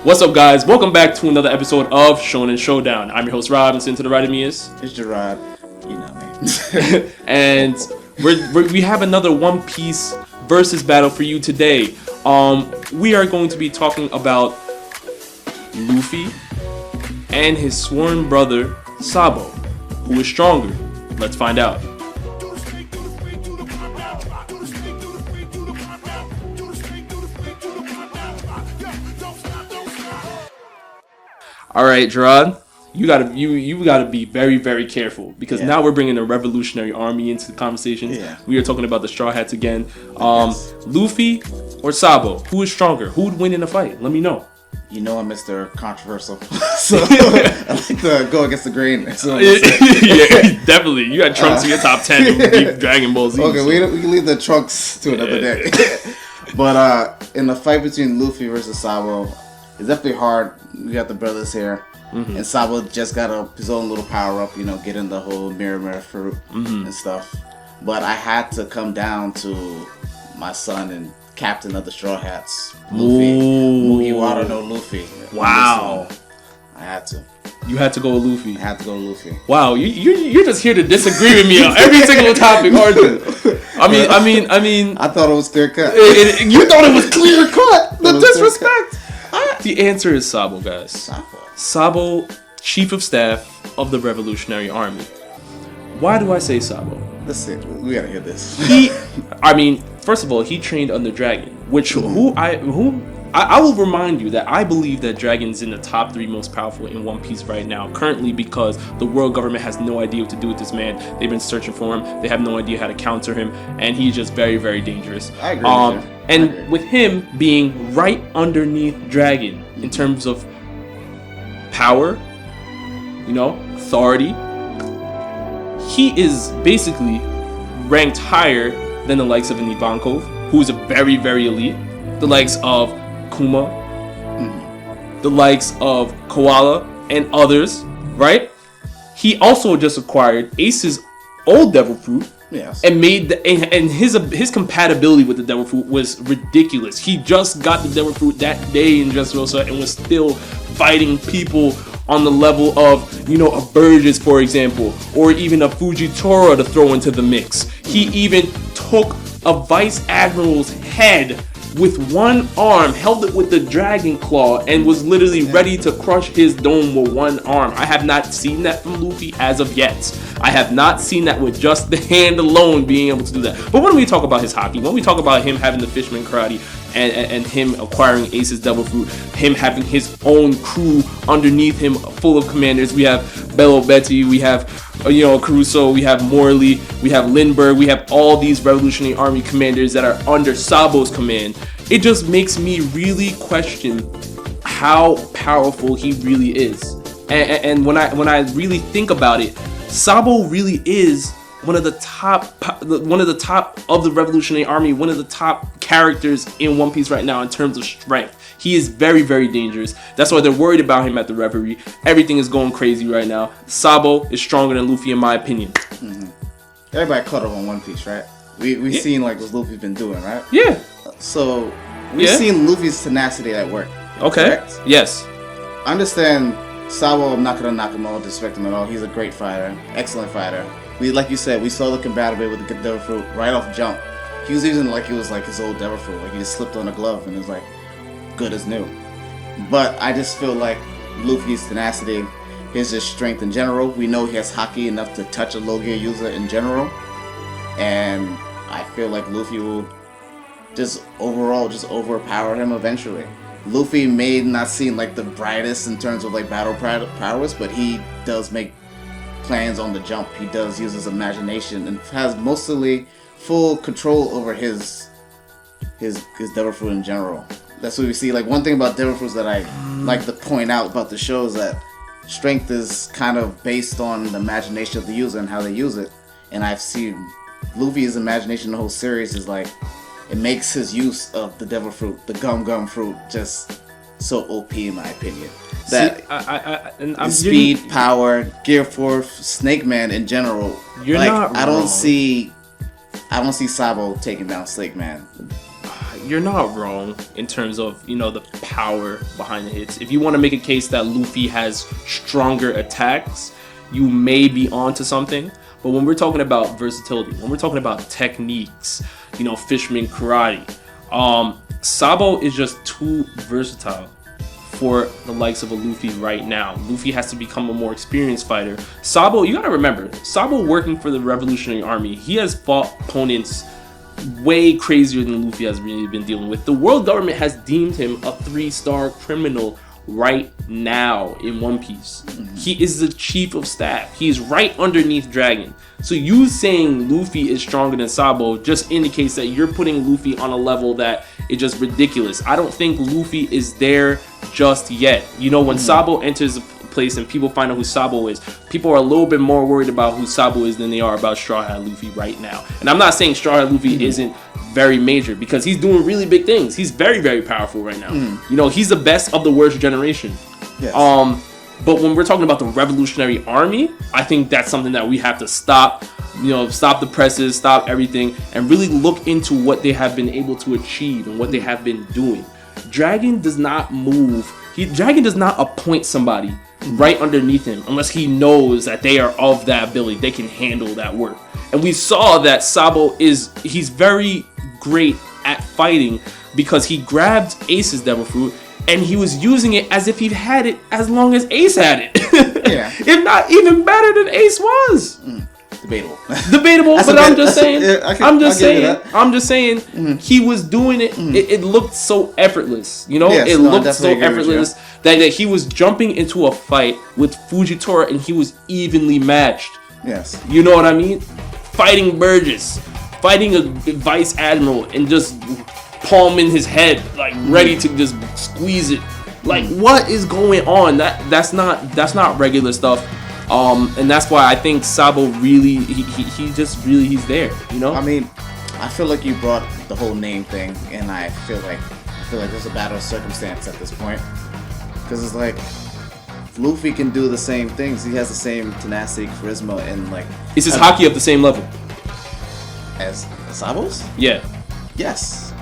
What's up, guys? Welcome back to another episode of Shonen Showdown. I'm your host, Rob, and sitting to the right of me is... It's Jarrod. You know me. And we have another One Piece versus battle for you today. We are going to be talking about Luffy and his sworn brother, Sabo. Who is stronger? Let's find out. All right, Jarrod, you gotta be very, very careful because now we're bringing a revolutionary army into the conversation. Yeah. We are talking about the Straw Hats again. Luffy or Sabo, who is stronger? Who would win in a fight? Let me know. You know I'm Mr. Controversial, so I like to go against the grain. So yeah, definitely. You got Trunks in your top 10 and Dragon Ball Z. Okay, so. we can leave the Trunks to another day. But in the fight between Luffy versus Sabo, it's definitely hard. We got the brothers here, and Sabo just got his own little power up, getting the whole mirror fruit and stuff. But I had to come down to my son and captain of the Straw Hats, Luffy. Wano Luffy. Wow. I had to. You had to go with Luffy. I had to go with Luffy. Wow, you're just here to disagree with me on every single topic, aren't you? I mean. I thought it was clear cut. You thought it was clear cut. The disrespect. The answer is Sabo, guys. Sabo, Chief of Staff of the Revolutionary Army. Why do I say Sabo? Let's see. We gotta hear this. First of all, he trained under Dragon, which I will remind you that I believe that Dragon's in the top 3 most powerful in One Piece right now, currently, because the world government has no idea what to do with this man. They've been searching for him. They have no idea how to counter him, and he's just very, very dangerous. I agree. And with him being right underneath Dragon in terms of power, authority, he is basically ranked higher than the likes of an Ivankov, who is a very, very elite, the likes of Kuma, the likes of Koala, and others, right? He also just acquired Ace's old Devil Fruit. Yes. And his compatibility with the Devil Fruit was ridiculous. He just got the Devil Fruit that day in Dressrosa and was still fighting people on the level of, a Burgess, for example, or even a Fujitora to throw into the mix. He even took a Vice Admiral's head with one arm, held it with the Dragon Claw, and was literally ready to crush his dome with one arm. I have not seen that from Luffy as of yet. I have not seen that with just the hand alone being able to do that. But when we talk about his haki, when we talk about him having the Fishman Karate, and him acquiring Ace's Devil Fruit, him having his own crew underneath him full of commanders. We have Bello Betty, we have Caruso, we have Morley, we have Lindbergh, we have all these Revolutionary Army commanders that are under Sabo's command. It just makes me really question how powerful he really is. And when I really think about it, Sabo really is one of the top of the Revolutionary Army, one of the top characters in One Piece right now in terms of strength. He is very, very dangerous. That's why they're worried about him at the reverie. Everything is going crazy right now. Sabo is stronger than Luffy, in my opinion. Everybody caught up on One Piece, right? We've seen what Luffy's been doing, right? Yeah. So we've seen Luffy's tenacity at work. Okay. Correct? Yes. I understand Sabo. I'm not gonna knock him off, disrespect him at all. He's a great fighter, excellent fighter. Like you said, we saw the compatibility with the Devil Fruit right off jump. He was using it like his old Devil Fruit, like he just slipped on a glove and it was like good as new. But I just feel like Luffy's tenacity, his just strength in general. We know he has haki enough to touch a low gear user in general, and I feel like Luffy will just overpower him eventually. Luffy may not seem like the brightest in terms of like battle prowess, but he does make plans on the jump. He does use his imagination and has mostly full control over his Devil Fruit in general. That's what we see. Like, one thing about Devil Fruits that I like to point out about the show is that strength is kind of based on the imagination of the user and how they use it. And I've seen Luffy's imagination, the whole series, is like, it makes his use of the Devil Fruit, the Gum Fruit, just so OP in my opinion. That speed, power, Gear 4, Snake Man in general. You're like, not I don't see Sabo taking down Snake Man. you're not wrong in terms of, you know, the power behind the hits. If you want to make a case that Luffy has stronger attacks, you may be onto something. But when we're talking about versatility, when we're talking about techniques, you know, fisherman karate, Sabo is just too versatile for the likes of a Luffy right now. Luffy has to become a more experienced fighter. Sabo, you gotta remember, Sabo working for the Revolutionary Army, he has fought opponents way crazier than Luffy has really been dealing with. The world government has deemed him a 3-star criminal right now in One Piece. He is the chief of staff. He is right underneath Dragon. So you saying Luffy is stronger than Sabo just indicates that you're putting Luffy on a level that is just ridiculous. I don't think Luffy is there just yet. You know, when Sabo enters a place and people find out who Sabo is, people are a little bit more worried about who Sabo is than they are about Straw Hat Luffy right now. And I'm not saying Straw Hat Luffy isn't very major, because he's doing really big things. He's very, very powerful right now. You know, he's the best of the worst generation. Yes. But when we're talking about the Revolutionary Army, I think that's something that we have to stop. You know, stop the presses, stop everything, and really look into what they have been able to achieve and what they have been doing. Dragon does not move. Dragon does not appoint somebody right underneath him unless he knows that they are of that ability. They can handle that work. And we saw that Sabo he's very great at fighting, because he grabbed Ace's Devil Fruit and he was using it as if he'd had it as long as Ace had it. Yeah. If not even better than Ace was. Debatable. But I'm just saying. I'm just saying. Mm-hmm. He was doing it. It looked so effortless. You know, yes, it looked so effortless that he was jumping into a fight with Fujitora and he was evenly matched. Yes. You know what I mean? Fighting Burgess, fighting a vice admiral, and just palming his head, like ready to just squeeze it. Like, what is going on? That's not regular stuff. And that's why I think Sabo really, he's there, you know? I mean, I feel like you brought the whole name thing, and I feel like there's a battle of circumstance at this point. Because it's like, Luffy can do the same things. He has the same tenacity, charisma, and like... Is his haki of the same level? As Sabo's? Yeah. Yes.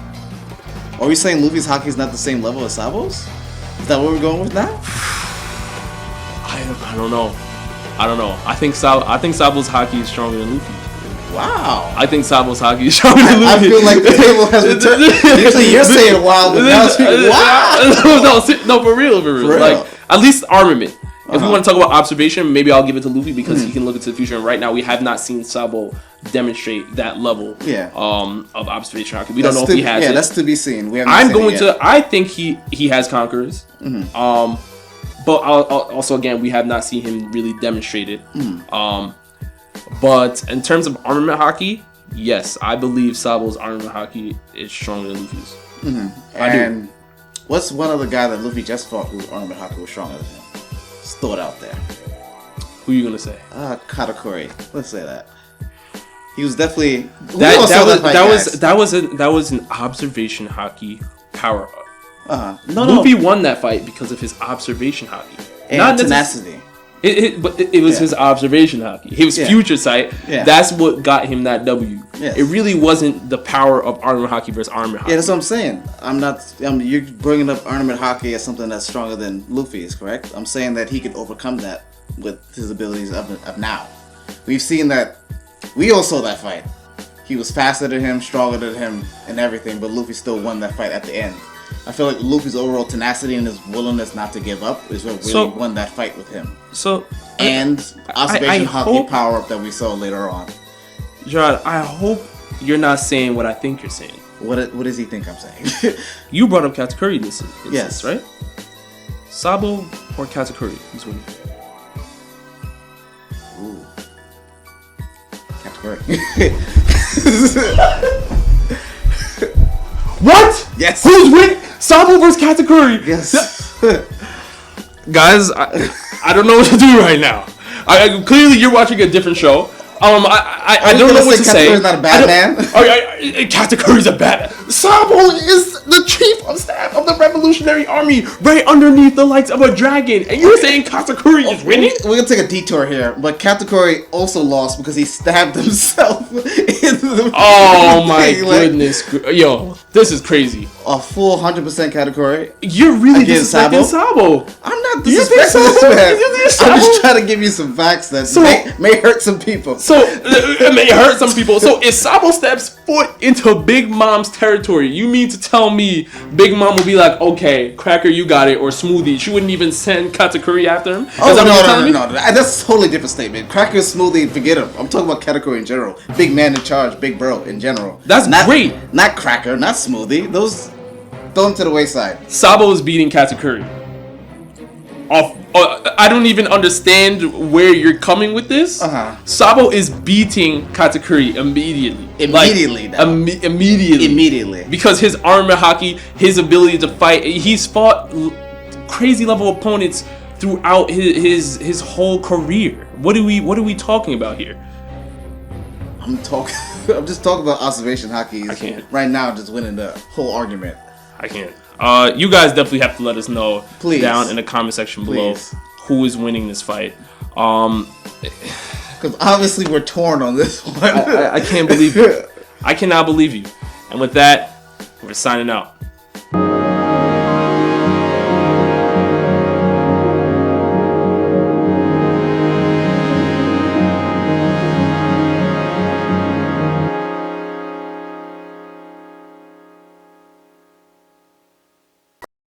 Are we saying Luffy's haki is not the same level as Sabo's? Is that what we're going with now? I don't know. I think Sabo's haki is stronger than Luffy. Wow. I think Sabo's haki is stronger than Luffy. I feel like the table has been turned. Usually you're saying wow, but now it's wow. No, for real. Like, at least armament. If we want to talk about observation, maybe I'll give it to Luffy because he can look into the future. And right now, we have not seen Sabo demonstrate that level of observation haki. We don't know if he has it. Yeah, that's to be seen. I think he has conquerors. But also, again, we have not seen him really demonstrate it. But in terms of armament haki, yes, I believe Sabo's armament haki is stronger than Luffy's. And what's one other guy that Luffy just fought whose armament haki was stronger than him? Just throw it out there. Who are you gonna say? Katakuri. Let's say that. He was definitely that was an observation haki power up. Luffy won that fight because of his observation haki. And not tenacity. But it was his observation haki. He was future sight. Yeah. That's what got him that W. Yes. It really wasn't the power of armament haki versus armament haki. Yeah, that's what I'm saying. You're bringing up armament haki as something that's stronger than Luffy's, correct? I'm saying that he could overcome that with his abilities of now. We've seen that. We all saw that fight. He was faster than him, stronger than him, and everything, but Luffy still won that fight at the end. I feel like Luffy's overall tenacity and his willingness not to give up is what really won that fight with him. And observation haki power up that we saw later on. Jarrod, I hope you're not saying what I think you're saying. What does he think I'm saying? You brought up katakuri in this instance, right? Sabo or katakuri? Who's winning? Ooh. Katakuri. What? Yes. Who's winning? Sabo versus katakuri? Yes. Guys, I don't know what to do right now. Clearly, you're watching a different show. I don't know what to say. Katakuri's not a bad man. Katakuri's a bad. Sabo is the chief of staff of the Revolutionary Army, right underneath the likes of a dragon, and you're saying Katakuri is winning? We're gonna take a detour here, but Katakuri also lost because he stabbed himself in the Oh my thing, goodness, yo, this is crazy. A full 100% Katakuri. You're really Against disrespecting Sabo. I'm not You think disrespecting this so? man. You think so? I'm just trying to give you some facts that may hurt some people. So it may hurt some people. So if Sabo steps foot into Big Mom's territory, you mean to tell me Big Mom will be like, okay, Cracker, you got it, or Smoothie? She wouldn't even send Katakuri after him? Oh, no. That's a totally different statement. Cracker, Smoothie, forget him. I'm talking about Katakuri in general. Big man in charge, big bro in general. That's great. Not Cracker, not Smoothie. Those, throw them to the wayside. Sabo is beating Katakuri. I don't even understand where you're coming with this. Sabo is beating Katakuri immediately. Immediately. Because his armor haki, his ability to fight, he's fought crazy level opponents throughout his whole career. What are we talking about here? I'm just talking about observation haki. I can't. Right now, I'm just winning the whole argument. I can't. You guys definitely have to let us know down in the comment section below who is winning this fight. Because obviously we're torn on this one. I can't believe you. I cannot believe you. And with that, we're signing out.